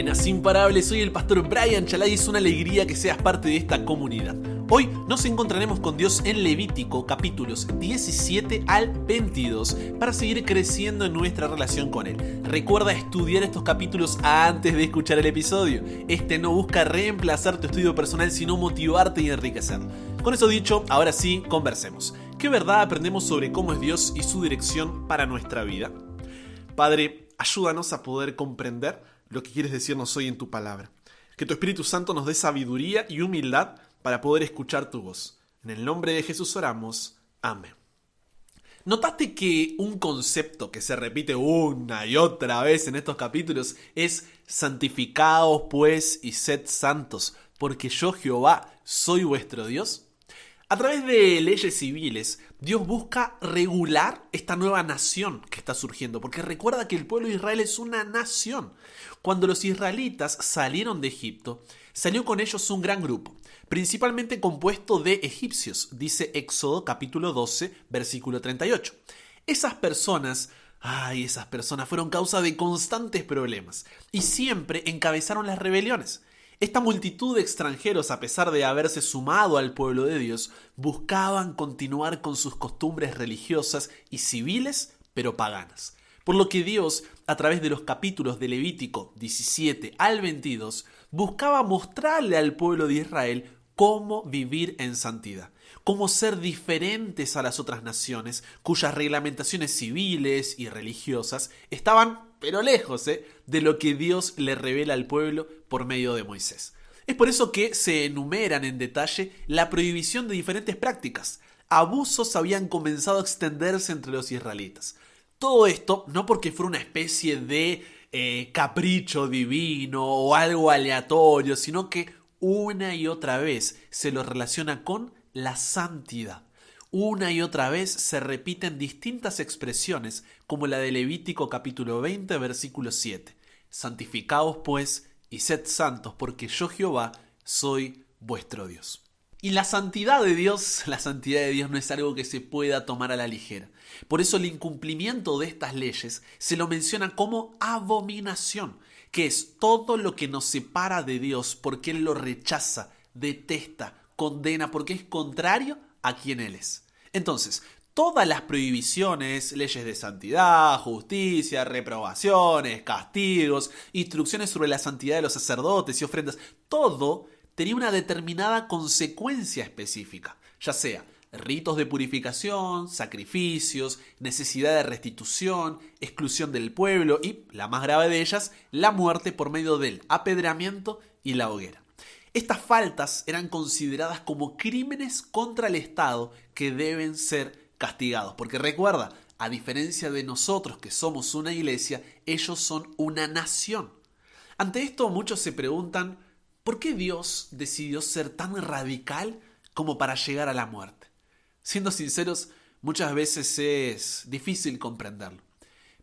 Máquinas Imparables, soy el pastor Brian Chalai y es una alegría que seas parte de esta comunidad. Hoy nos encontraremos con Dios en Levítico capítulos 17 al 22 para seguir creciendo en nuestra relación con Él. Recuerda estudiar estos capítulos antes de escuchar el episodio. Este no busca reemplazar tu estudio personal sino motivarte y enriquecer. Con eso dicho, ahora sí, conversemos. ¿Qué verdad aprendemos sobre cómo es Dios y su dirección para nuestra vida? Padre, ayúdanos a poder comprender lo que quieres decirnos hoy en tu palabra. Que tu Espíritu Santo nos dé sabiduría y humildad para poder escuchar tu voz. En el nombre de Jesús oramos. Amén. ¿Notaste que un concepto que se repite una y otra vez en estos capítulos es santificaos pues y sed santos, porque yo Jehová soy vuestro Dios? A través de leyes civiles, Dios busca regular esta nueva nación que está surgiendo, porque recuerda que el pueblo de Israel es una nación. Cuando los israelitas salieron de Egipto, salió con ellos un gran grupo, principalmente compuesto de egipcios, dice Éxodo capítulo 12, versículo 38. Esas personas fueron causa de constantes problemas y siempre encabezaron las rebeliones. Esta multitud de extranjeros, a pesar de haberse sumado al pueblo de Dios, buscaban continuar con sus costumbres religiosas y civiles, pero paganas. Por lo que Dios, a través de los capítulos de Levítico 17 al 22, buscaba mostrarle al pueblo de Israel cómo vivir en santidad, cómo ser diferentes a las otras naciones, cuyas reglamentaciones civiles y religiosas estaban pero lejos de lo que Dios le revela al pueblo por medio de Moisés. Es por eso que se enumeran en detalle la prohibición de diferentes prácticas. Abusos habían comenzado a extenderse entre los israelitas. Todo esto no porque fuera una especie de capricho divino o algo aleatorio, sino que una y otra vez se lo relaciona con la santidad. Una y otra vez se repiten distintas expresiones como la de Levítico capítulo 20 versículo 7. Santificaos pues y sed santos porque yo Jehová soy vuestro Dios. Y la santidad de Dios no es algo que se pueda tomar a la ligera. Por eso el incumplimiento de estas leyes se lo menciona como abominación, que es todo lo que nos separa de Dios porque Él lo rechaza, detesta, condena, porque es contrario a quien Él es. Entonces, todas las prohibiciones, leyes de santidad, justicia, reprobaciones, castigos, instrucciones sobre la santidad de los sacerdotes y ofrendas, todo tenía una determinada consecuencia específica, ya sea ritos de purificación, sacrificios, necesidad de restitución, exclusión del pueblo y, la más grave de ellas, la muerte por medio del apedreamiento y la hoguera. Estas faltas eran consideradas como crímenes contra el Estado que deben ser castigados. Porque recuerda, a diferencia de nosotros que somos una iglesia, ellos son una nación. Ante esto muchos se preguntan, ¿por qué Dios decidió ser tan radical como para llegar a la muerte? Siendo sinceros, muchas veces es difícil comprenderlo.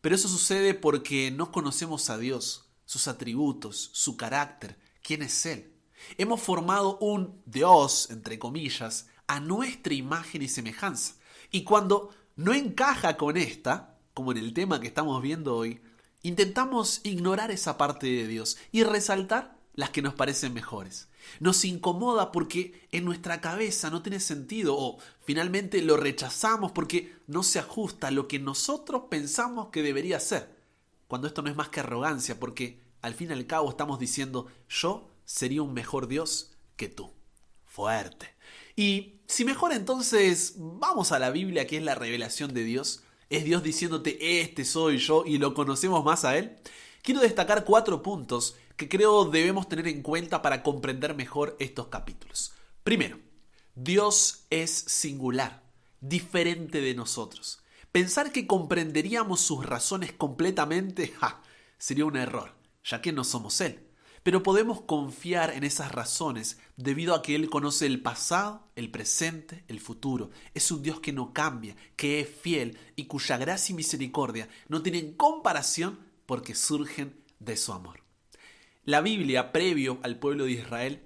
Pero eso sucede porque no conocemos a Dios, sus atributos, su carácter, quién es Él. Hemos formado un Dios, entre comillas, a nuestra imagen y semejanza. Y cuando no encaja con esta, como en el tema que estamos viendo hoy, intentamos ignorar esa parte de Dios y resaltar las que nos parecen mejores. Nos incomoda porque en nuestra cabeza no tiene sentido o finalmente lo rechazamos porque no se ajusta a lo que nosotros pensamos que debería ser. Cuando esto no es más que arrogancia porque al fin y al cabo estamos diciendo yo sería un mejor Dios que tú. Fuerte. Y si mejor entonces vamos a la Biblia, que es la revelación de Dios. Es Dios diciéndote, este soy yo y lo conocemos más a Él. Quiero destacar 4 puntos que creo debemos tener en cuenta para comprender mejor estos capítulos. Primero, Dios es singular, diferente de nosotros. Pensar que comprenderíamos sus razones completamente, sería un error, ya que no somos Él. Pero podemos confiar en esas razones debido a que Él conoce el pasado, el presente, el futuro. Es un Dios que no cambia, que es fiel y cuya gracia y misericordia no tienen comparación porque surgen de su amor. La Biblia, previo al pueblo de Israel,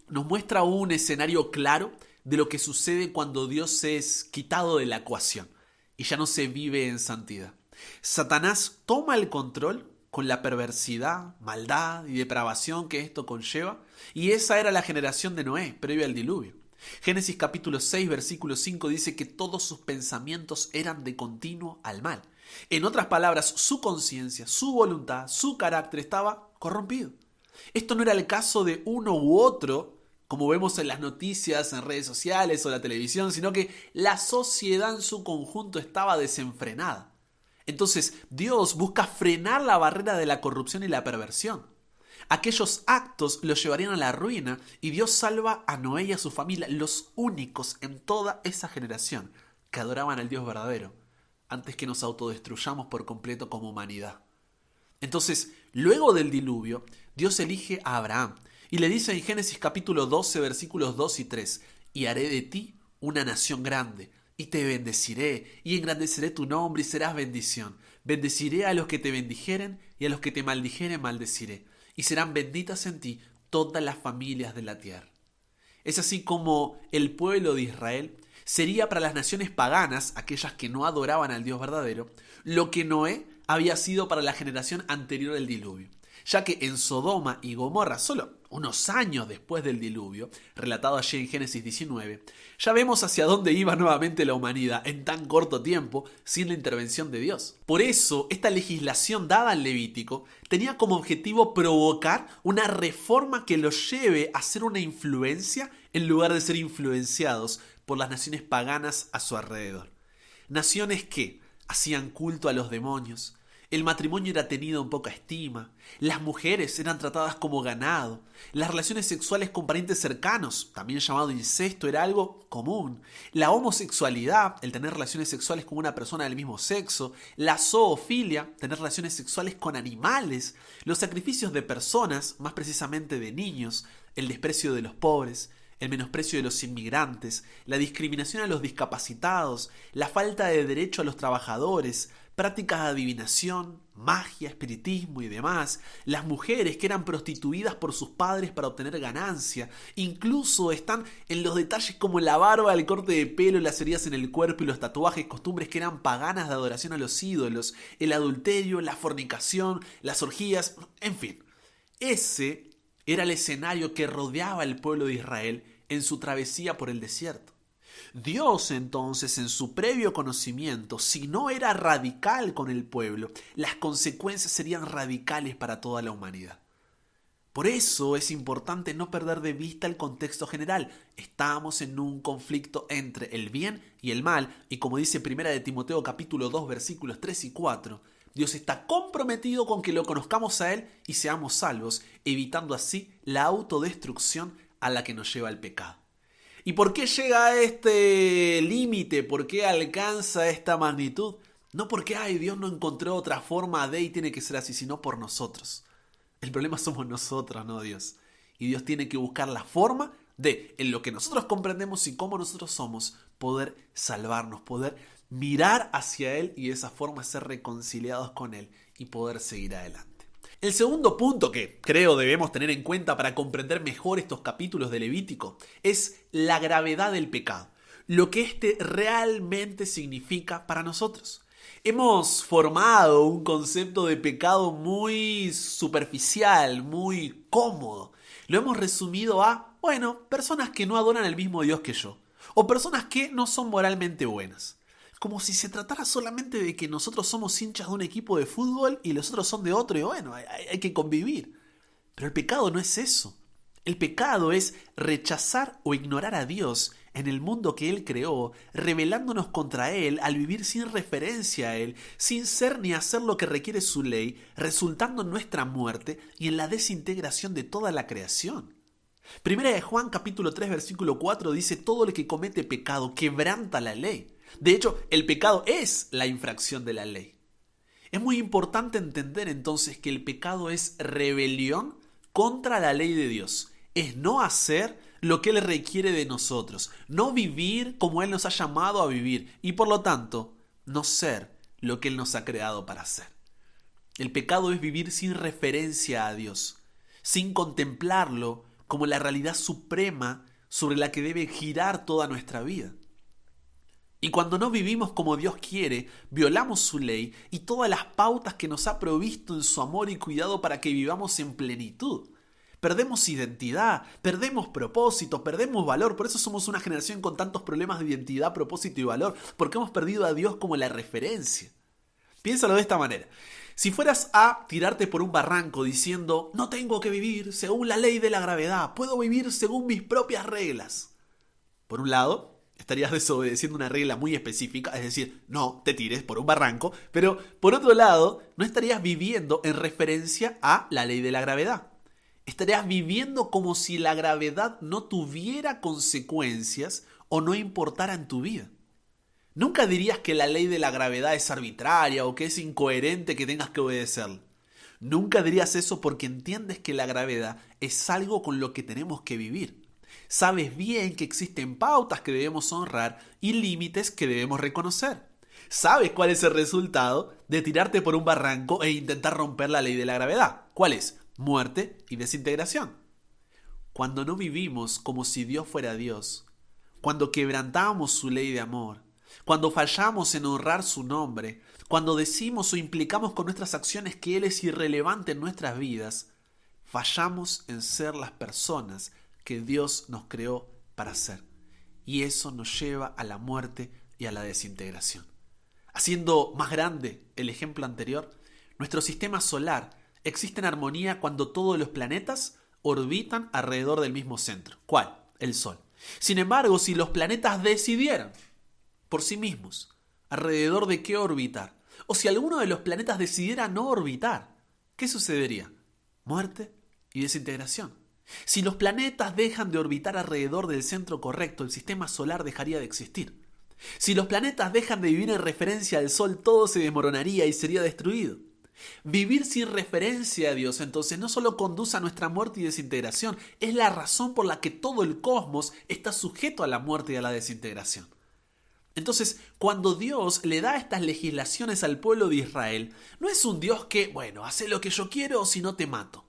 nos muestra un escenario claro de lo que sucede cuando Dios es quitado de la ecuación y ya no se vive en santidad. Satanás toma el control con la perversidad, maldad y depravación que esto conlleva. Y esa era la generación de Noé, previo al diluvio. Génesis capítulo 6, versículo 5 dice que todos sus pensamientos eran de continuo al mal. En otras palabras, su conciencia, su voluntad, su carácter estaba corrompido. Esto no era el caso de uno u otro, como vemos en las noticias, en redes sociales o la televisión, sino que la sociedad en su conjunto estaba desenfrenada. Entonces, Dios busca frenar la barrera de la corrupción y la perversión. Aquellos actos los llevarían a la ruina y Dios salva a Noé y a su familia, los únicos en toda esa generación que adoraban al Dios verdadero, antes que nos autodestruyamos por completo como humanidad. Entonces, luego del diluvio, Dios elige a Abraham y le dice en Génesis capítulo 12, versículos 2 y 3, «Y haré de ti una nación grande, y te bendeciré, y engrandeceré tu nombre, y serás bendición. Bendeciré a los que te bendijeren, y a los que te maldijeren maldeciré. Y serán benditas en ti todas las familias de la tierra». Es así como el pueblo de Israel sería para las naciones paganas, aquellas que no adoraban al Dios verdadero, lo que Noé había sido para la generación anterior al diluvio. Ya que en Sodoma y Gomorra, solo unos años después del diluvio, relatado allí en Génesis 19, ya vemos hacia dónde iba nuevamente la humanidad en tan corto tiempo sin la intervención de Dios. Por eso, esta legislación dada en Levítico tenía como objetivo provocar una reforma que los lleve a ser una influencia en lugar de ser influenciados por las naciones paganas a su alrededor. Naciones que hacían culto a los demonios, el matrimonio era tenido en poca estima, las mujeres eran tratadas como ganado, las relaciones sexuales con parientes cercanos, también llamado incesto, era algo común, la homosexualidad, el tener relaciones sexuales con una persona del mismo sexo, la zoofilia, tener relaciones sexuales con animales, los sacrificios de personas, más precisamente de niños, el desprecio de los pobres, el menosprecio de los inmigrantes, la discriminación a los discapacitados, la falta de derecho a los trabajadores, prácticas de adivinación, magia, espiritismo y demás, las mujeres que eran prostituidas por sus padres para obtener ganancia, incluso están en los detalles como la barba, el corte de pelo, las heridas en el cuerpo y los tatuajes, costumbres que eran paganas de adoración a los ídolos, el adulterio, la fornicación, las orgías, en fin. Ese era el escenario que rodeaba al pueblo de Israel en su travesía por el desierto. Dios entonces, en su previo conocimiento, si no era radical con el pueblo, las consecuencias serían radicales para toda la humanidad. Por eso es importante no perder de vista el contexto general. Estamos en un conflicto entre el bien y el mal, y como dice 1 de Timoteo capítulo 2 versículos 3 y 4, Dios está comprometido con que lo conozcamos a Él y seamos salvos, evitando así la autodestrucción a la que nos lleva el pecado. ¿Y por qué llega a este límite? ¿Por qué alcanza esta magnitud? No porque Dios no encontró otra forma de y tiene que ser así, sino por nosotros. El problema somos nosotros, no Dios. Y Dios tiene que buscar la forma de, en lo que nosotros comprendemos y cómo nosotros somos, poder salvarnos, poder mirar hacia Él y de esa forma ser reconciliados con Él y poder seguir adelante. El segundo punto que creo debemos tener en cuenta para comprender mejor estos capítulos de Levítico es la gravedad del pecado, lo que este realmente significa para nosotros. Hemos formado un concepto de pecado muy superficial, muy cómodo. Lo hemos resumido a, personas que no adoran al mismo Dios que yo, o personas que no son moralmente buenas. Como si se tratara solamente de que nosotros somos hinchas de un equipo de fútbol y los otros son de otro y hay que convivir. Pero el pecado no es eso. El pecado es rechazar o ignorar a Dios en el mundo que Él creó, rebelándonos contra Él al vivir sin referencia a Él, sin ser ni hacer lo que requiere su ley, resultando en nuestra muerte y en la desintegración de toda la creación. Primera de Juan capítulo 3 versículo 4 dice: todo el que comete pecado quebranta la ley. De hecho, el pecado es la infracción de la ley. Es muy importante entender entonces que el pecado es rebelión contra la ley de Dios. Es no hacer lo que Él requiere de nosotros, no vivir como Él nos ha llamado a vivir y por lo tanto no ser lo que Él nos ha creado para ser. El pecado es vivir sin referencia a Dios, sin contemplarlo como la realidad suprema sobre la que debe girar toda nuestra vida. Y cuando no vivimos como Dios quiere, violamos su ley y todas las pautas que nos ha provisto en su amor y cuidado para que vivamos en plenitud. Perdemos identidad, perdemos propósito, perdemos valor. Por eso somos una generación con tantos problemas de identidad, propósito y valor, porque hemos perdido a Dios como la referencia. Piénsalo de esta manera. Si fueras a tirarte por un barranco diciendo, no tengo que vivir según la ley de la gravedad, puedo vivir según mis propias reglas. Por un lado, estarías desobedeciendo una regla muy específica, es decir, no te tires por un barranco, pero por otro lado, no estarías viviendo en referencia a la ley de la gravedad. Estarías viviendo como si la gravedad no tuviera consecuencias o no importara en tu vida. Nunca dirías que la ley de la gravedad es arbitraria o que es incoherente que tengas que obedecerla. Nunca dirías eso porque entiendes que la gravedad es algo con lo que tenemos que vivir. Sabes bien que existen pautas que debemos honrar y límites que debemos reconocer. Sabes cuál es el resultado de tirarte por un barranco e intentar romper la ley de la gravedad. ¿Cuál es? Muerte y desintegración. Cuando no vivimos como si Dios fuera Dios, cuando quebrantamos su ley de amor, cuando fallamos en honrar su nombre, cuando decimos o implicamos con nuestras acciones que Él es irrelevante en nuestras vidas, fallamos en ser las personas que Dios nos creó para ser. Y eso nos lleva a la muerte y a la desintegración. Haciendo más grande el ejemplo anterior, nuestro sistema solar existe en armonía cuando todos los planetas orbitan alrededor del mismo centro. ¿Cuál? El Sol. Sin embargo, si los planetas decidieran por sí mismos alrededor de qué orbitar, o si alguno de los planetas decidiera no orbitar, ¿qué sucedería? Muerte y desintegración. Si los planetas dejan de orbitar alrededor del centro correcto, el sistema solar dejaría de existir. Si los planetas dejan de vivir en referencia al Sol, todo se desmoronaría y sería destruido. Vivir sin referencia a Dios entonces no solo conduce a nuestra muerte y desintegración, es la razón por la que todo el cosmos está sujeto a la muerte y a la desintegración. Entonces, cuando Dios le da estas legislaciones al pueblo de Israel, no es un Dios que, hace lo que yo quiero o si no te mato.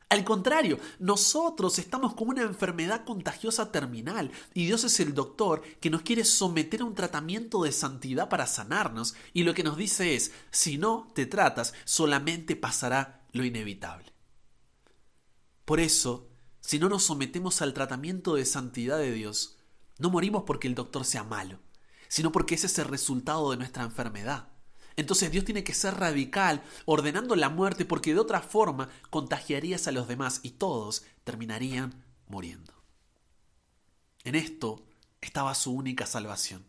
Al contrario, nosotros estamos con una enfermedad contagiosa terminal y Dios es el doctor que nos quiere someter a un tratamiento de santidad para sanarnos y lo que nos dice es, si no te tratas, solamente pasará lo inevitable. Por eso, si no nos sometemos al tratamiento de santidad de Dios, no morimos porque el doctor sea malo, sino porque ese es el resultado de nuestra enfermedad. Entonces Dios tiene que ser radical, ordenando la muerte, porque de otra forma contagiarías a los demás y todos terminarían muriendo. En esto estaba su única salvación.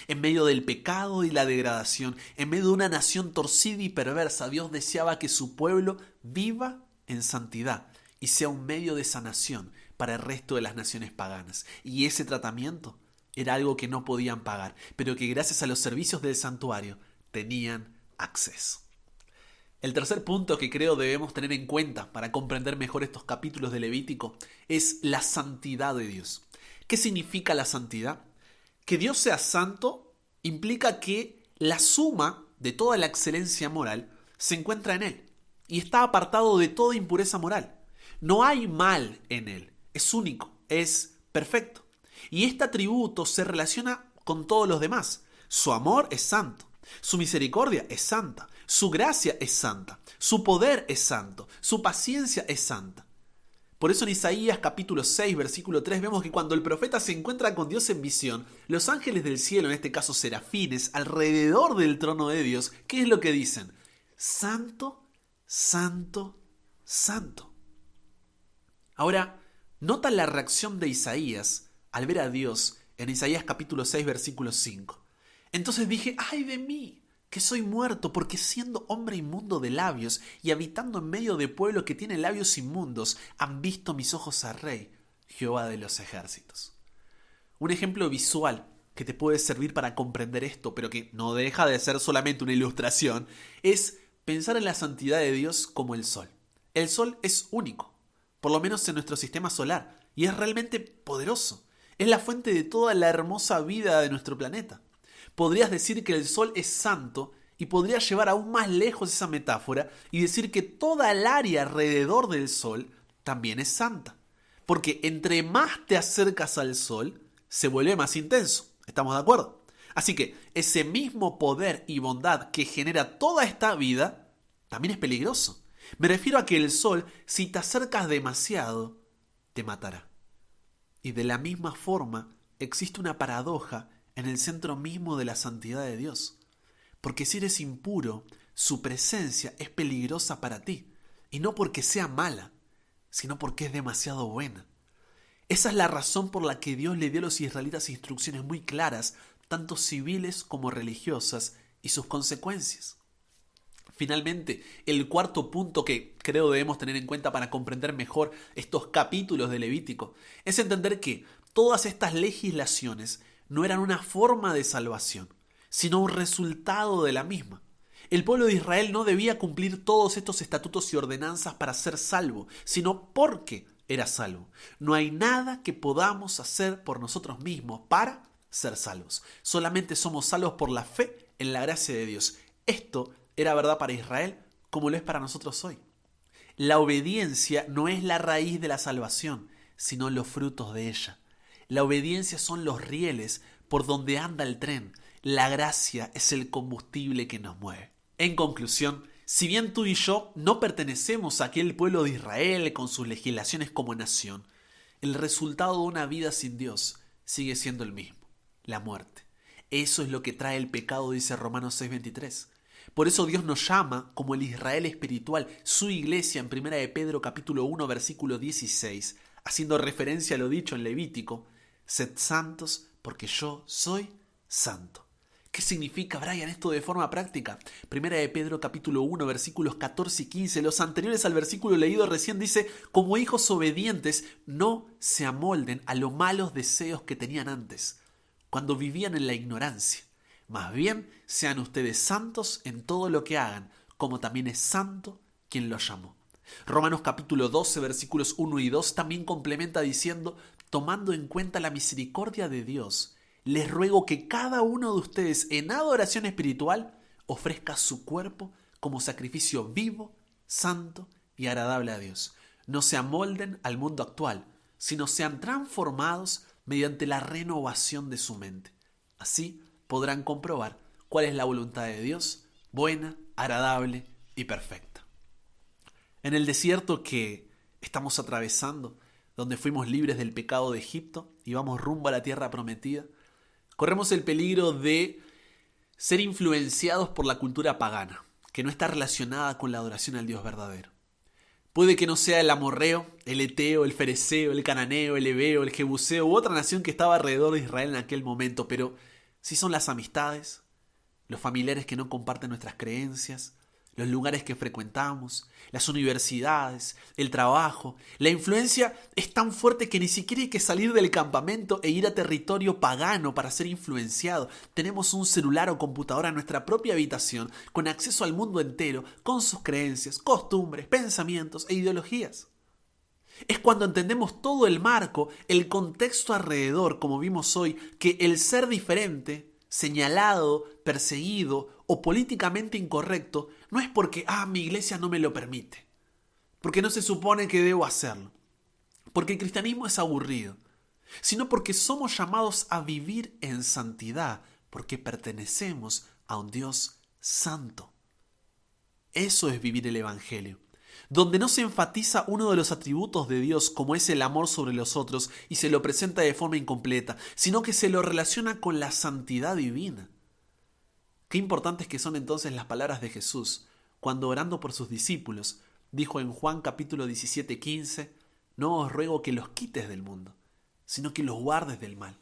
En medio del pecado y la degradación, en medio de una nación torcida y perversa, Dios deseaba que su pueblo viva en santidad y sea un medio de sanación para el resto de las naciones paganas. Y ese tratamiento era algo que no podían pagar, pero que gracias a los servicios del santuario tenían acceso. El tercer punto que creo debemos tener en cuenta para comprender mejor estos capítulos de Levítico es la santidad de Dios. ¿Qué significa la santidad? Que Dios sea santo implica que la suma de toda la excelencia moral se encuentra en Él y está apartado de toda impureza moral. No hay mal en Él, es único, es perfecto. Y este atributo se relaciona con todos los demás. Su amor es santo. Su misericordia es santa, su gracia es santa, su poder es santo, su paciencia es santa. Por eso en Isaías capítulo 6, versículo 3 vemos que cuando el profeta se encuentra con Dios en visión, los ángeles del cielo, en este caso serafines, alrededor del trono de Dios, ¿qué es lo que dicen? Santo, santo, santo. Ahora, nota la reacción de Isaías al ver a Dios en Isaías capítulo 6, versículo 5. Entonces dije, ¡ay de mí! Que soy muerto, porque siendo hombre inmundo de labios y habitando en medio de pueblo que tiene labios inmundos, han visto mis ojos al Rey, Jehová de los ejércitos. Un ejemplo visual que te puede servir para comprender esto, pero que no deja de ser solamente una ilustración, es pensar en la santidad de Dios como el sol. El sol es único, por lo menos en nuestro sistema solar, y es realmente poderoso. Es la fuente de toda la hermosa vida de nuestro planeta. Podrías decir que el sol es santo y podrías llevar aún más lejos esa metáfora y decir que toda el área alrededor del sol también es santa. Porque entre más te acercas al sol, se vuelve más intenso. ¿Estamos de acuerdo? Así que ese mismo poder y bondad que genera toda esta vida, también es peligroso. Me refiero a que el sol, si te acercas demasiado, te matará. Y de la misma forma, existe una paradoja en el centro mismo de la santidad de Dios. Porque si eres impuro, su presencia es peligrosa para ti. Y no porque sea mala, sino porque es demasiado buena. Esa es la razón por la que Dios le dio a los israelitas instrucciones muy claras, tanto civiles como religiosas, y sus consecuencias. Finalmente, el cuarto punto que creo debemos tener en cuenta para comprender mejor estos capítulos de Levítico es entender que todas estas legislaciones no eran una forma de salvación, sino un resultado de la misma. El pueblo de Israel no debía cumplir todos estos estatutos y ordenanzas para ser salvo, sino porque era salvo. No hay nada que podamos hacer por nosotros mismos para ser salvos. Solamente somos salvos por la fe en la gracia de Dios. Esto era verdad para Israel como lo es para nosotros hoy. La obediencia no es la raíz de la salvación, sino los frutos de ella. La obediencia son los rieles por donde anda el tren. La gracia es el combustible que nos mueve. En conclusión, si bien tú y yo no pertenecemos a aquel pueblo de Israel con sus legislaciones como nación, el resultado de una vida sin Dios sigue siendo el mismo, la muerte. Eso es lo que trae el pecado, dice Romanos 6:23. Por eso Dios nos llama como el Israel espiritual, su iglesia en 1 de Pedro capítulo 1 versículo 16, haciendo referencia a lo dicho en Levítico: sed santos porque yo soy santo. ¿Qué significa, Brian, esto de forma práctica? 1 de Pedro capítulo 1 versículos 14 y 15, los anteriores al versículo leído recién, dice: como hijos obedientes no se amolden a los malos deseos que tenían antes, cuando vivían en la ignorancia. Más bien, sean ustedes santos en todo lo que hagan, como también es santo quien los llamó. Romanos capítulo 12, versículos 1 y 2 también complementa diciendo: tomando en cuenta la misericordia de Dios, les ruego que cada uno de ustedes en adoración espiritual ofrezca su cuerpo como sacrificio vivo, santo y agradable a Dios. No se amolden al mundo actual, sino sean transformados mediante la renovación de su mente. Así podrán comprobar cuál es la voluntad de Dios, buena, agradable y perfecta. En el desierto que estamos atravesando, donde fuimos libres del pecado de Egipto y vamos rumbo a la tierra prometida, corremos el peligro de ser influenciados por la cultura pagana, que no está relacionada con la adoración al Dios verdadero. Puede que no sea el amorreo, el eteo, el fereceo, el cananeo, el heveo, el jebuseo u otra nación que estaba alrededor de Israel en aquel momento, pero sí son las amistades, los familiares que no comparten nuestras creencias, los lugares que frecuentamos, las universidades, el trabajo. La influencia es tan fuerte que ni siquiera hay que salir del campamento e ir a territorio pagano para ser influenciado. Tenemos un celular o computadora en nuestra propia habitación con acceso al mundo entero, con sus creencias, costumbres, pensamientos e ideologías. Es cuando entendemos todo el marco, el contexto alrededor, como vimos hoy, que el ser diferente, señalado, perseguido o políticamente incorrecto no es porque mi iglesia no me lo permite, porque no se supone que debo hacerlo, porque el cristianismo es aburrido, sino porque somos llamados a vivir en santidad, porque pertenecemos a un Dios santo. Eso es vivir el Evangelio, donde no se enfatiza uno de los atributos de Dios como es el amor sobre los otros y se lo presenta de forma incompleta, sino que se lo relaciona con la santidad divina. Qué importantes que son entonces las palabras de Jesús cuando, orando por sus discípulos, dijo en Juan capítulo 17:15: no os ruego que los quites del mundo, sino que los guardes del mal.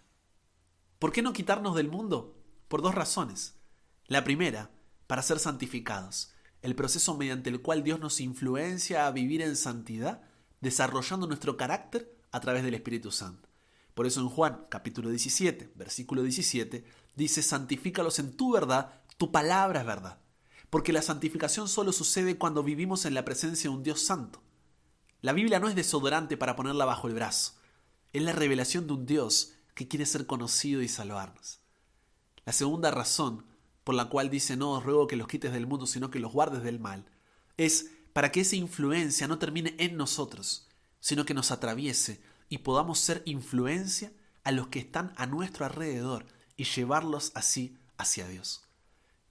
¿Por qué no quitarnos del mundo? Por dos razones. La primera, para ser santificados, el proceso mediante el cual Dios nos influencia a vivir en santidad, desarrollando nuestro carácter a través del Espíritu Santo. Por eso en Juan capítulo 17, versículo 17, dice: santifícalos en tu verdad, tu palabra es verdad. Porque la santificación solo sucede cuando vivimos en la presencia de un Dios santo. La Biblia no es desodorante para ponerla bajo el brazo. Es la revelación de un Dios que quiere ser conocido y salvarnos. La segunda razón por la cual dice: no os ruego que los quites del mundo, sino que los guardes del mal, es para que esa influencia no termine en nosotros, sino que nos atraviese y podamos ser influencia a los que están a nuestro alrededor y llevarlos así hacia Dios.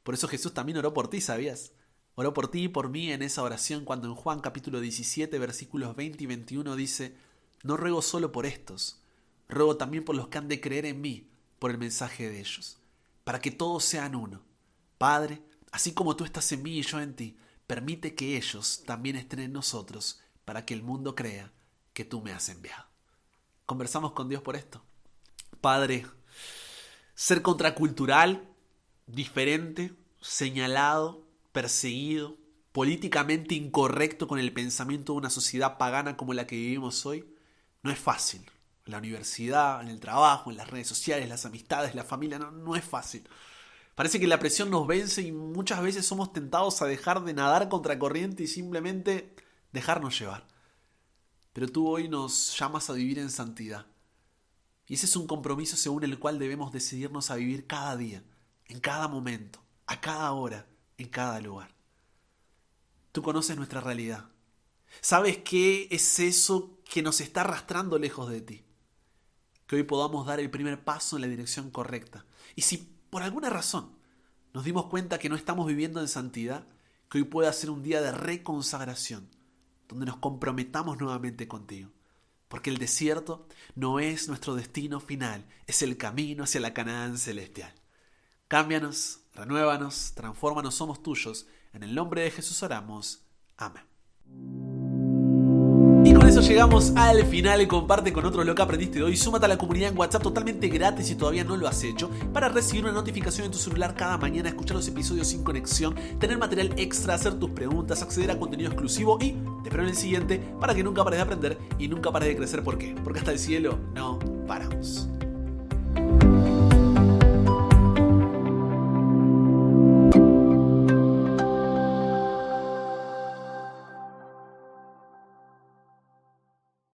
Por eso Jesús también oró por ti, ¿sabías? Oró por ti y por mí en esa oración cuando en Juan capítulo 17 versículos 20 y 21 dice: no ruego solo por estos, ruego también por los que han de creer en mí por el mensaje de ellos, para que todos sean uno. Padre, así como tú estás en mí y yo en ti, permite que ellos también estén en nosotros, para que el mundo crea que tú me has enviado. Conversamos con Dios por esto. Padre, ser contracultural, diferente, señalado, perseguido, políticamente incorrecto con el pensamiento de una sociedad pagana como la que vivimos hoy, no es fácil. En la universidad, en el trabajo, en las redes sociales, las amistades, la familia, no es fácil. Parece que la presión nos vence y muchas veces somos tentados a dejar de nadar contracorriente y simplemente dejarnos llevar. Pero tú hoy nos llamas a vivir en santidad. Y ese es un compromiso según el cual debemos decidirnos a vivir cada día, en cada momento, a cada hora, en cada lugar. Tú conoces nuestra realidad. Sabes qué es eso que nos está arrastrando lejos de ti. Que hoy podamos dar el primer paso en la dirección correcta. Y si por alguna razón nos dimos cuenta que no estamos viviendo en santidad, que hoy pueda ser un día de reconsagración, donde nos comprometamos nuevamente contigo. Porque el desierto no es nuestro destino final, es el camino hacia la Canaán celestial. Cámbianos, renuévanos, transfórmanos, somos tuyos. En el nombre de Jesús oramos. Amén. Y con eso llegamos al final. Comparte con otros lo que aprendiste hoy. Súmate a la comunidad en WhatsApp totalmente gratis si todavía no lo has hecho, para recibir una notificación en tu celular cada mañana, escuchar los episodios sin conexión, tener material extra, hacer tus preguntas, acceder a contenido exclusivo y te espero en el siguiente para que nunca pares de aprender y nunca pares de crecer. ¿Por qué? Porque hasta el cielo no paramos.